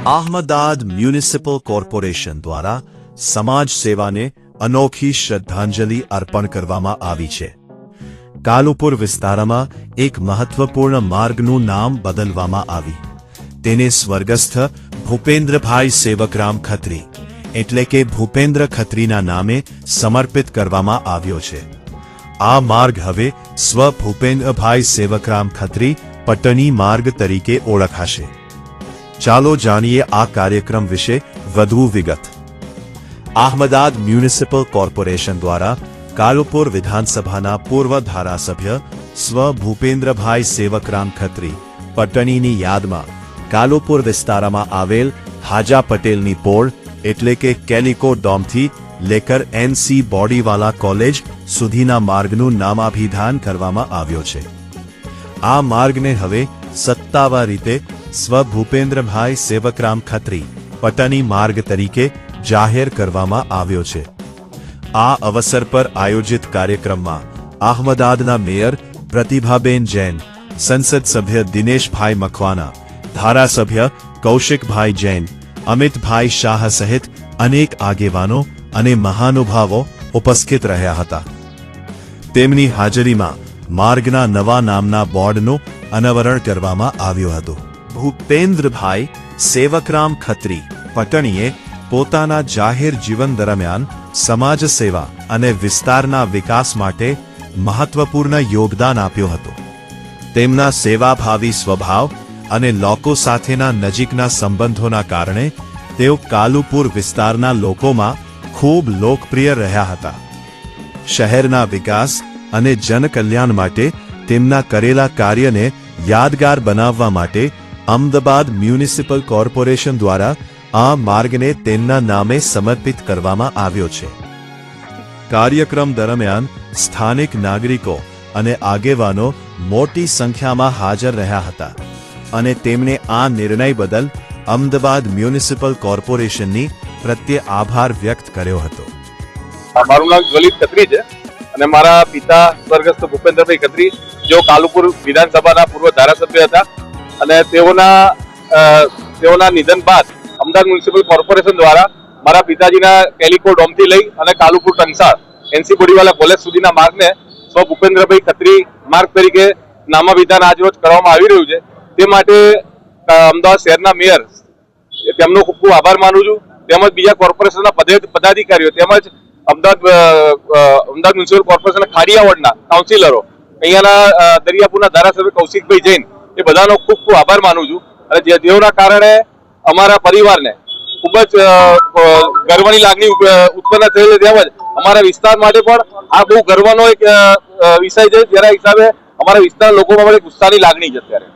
Ahmedabad municipal corporation द्वारा समाज सेवाने अनोखी श्रद्धांजलि अर्पण करवामां आवी छे। कालुपुर विस्तारमां एक महत्वपूर्ण मार्गનું नाम बदलवामां આવી। તેને સ્વર્ગસ્થ ભૂપેન્દ્રભાઈ સેવકરામ ખત્રી એટલે કે ભૂપેન્દ્ર ખત્રીના નામે સમર્પિત કરવામાં આવ્યો છે। આ માર્ગ હવે સ્વ ભૂપેન્દ્રભાઈ સેવકરામ ખત્રી પટણી માર્ગ તરીકે ઓળખાશે। ચાલો જાણીએ આ કાર્યક્રમ વિશે વધુ વિગત। अहमदाबाद म्युनिसिपल कॉर्पोरेशन द्वारा कालुपुर विधानसभाना पूर्व धारासभ्य स्व भूपेन्द्रभाई सेवकराम खत्री पटणीनी यादमां कालुपुर विस्तारमां आवेल हाजा पटेलनी पोळ एटले के केलिको डोमथी लेकर एनसी बोडीवाला कॉलेज सुधीना मार्गनुं नामाभिधान करवामां आव्यो छे। आ मार्गने हवे सत्तावार रीते स्व भूपेन्द्रभाई सेवकराम खत्री पटणी मार्ग तरीके जाहिर करवामां आव्यो छे। आ अवसर पर आयोजित कार्यक्रममां अहमदाबादना मेयर प्रतिभाबेन जैन, संसद सभ्य दिनेशभाई मकवाना, धारासभ्य कौशिकभाई जैन, अमितभाई शाह सहित अनेक आगेवानो अने महानुभावो उपस्थित रह्या हता। तेमनी हाजरीमां मार्गना नवा नामना बोर्डनुं अनावरण करवामां આવ્યું હતું। भूपेन्द्रभाई सेवकराम खत्री पटणीए પોતાના જાહેર જીવન દરમિયાન સમાજ સેવા અને વિસ્તારના વિકાસ માટે મહત્વપૂર્ણ યોગદાન આપ્યું હતું। તેમના સેવાભાવી સ્વભાવ અને લોકો સાથેના નજીકના સંબંધોના કારણે તેઓ કાલુપુર વિસ્તારના લોકોમાં ખૂબ લોકપ્રિય રહ્યા હતા। શહેરના વિકાસ અને જનકલ્યાણ માટે તેમના કરેલા કાર્યને યાદગાર બનાવવા માટે અમદાવાદ મ્યુનિસિપલ કોર્પોરેશન દ્વારા आ मार्ग ने तेमना नामे समर्पित करवामां आव्यो छे। कार्यक्रम दरमियान स्थानिक नागरिको अने आगेवानो मोटी संख्यामां हाजर रह्या हता अने तेमणे आ निर्णय बदल अमदावाद म्युनिसिपल कॉर्पोरेशननी प्रत्ये आभार व्यक्त कर्यो हतो। मारुं नाम ज्वलित खत्री छे अने मारा पिता स्वर्गस्थ भूपेन्द्रभाई खत्री जो कालुपुर विधानसभाना पूर्व धारासभ्य हता अने तेओना निधन बाद अमदावाद म्युनिसिपल कॉर्पोरेशन द्वारा मारा पिताजीना केलिको डोमथी लई अने कालुपुर टंसाळ एनसी बोडीवाला कॉलेज सुधीना मार्गने स्व भूपेन्द्रभाई खत्री मार्ग तरीके नामाभिधान आज रोज करवामां आवी रह्युं छे। ते माटे अमदावाद शहेरना मेयर તેમનો ખૂબ ખૂબ આભાર માનું છું। તેમજ બીજા કોર્પોરેશનના પદાધિકારીઓ તેમજ અમદાવાદ મ્યુનિસિપલ કોર્પોરેશનના ખાડિયા વોર્ડના કાઉન્સિલરો અહીંયાના દરિયાપુરના ધારાસભ્ય કૌશિકભાઈ જૈન એ બધાનો ખૂબ ખૂબ આભાર માનું છું અને જેઓના કારણે અમારા પરિવારને ખૂબ જ ગર્વની લાગણી ઉત્પન્ન થયેલી તેમજ અમારા વિસ્તાર માટે પણ આ બહુ ગર્વનો એક વિષય છે જેના હિસાબે અમારા વિસ્તારના લોકોમાં પણ એક ઉત્સાહની લાગણી છે અત્યારે।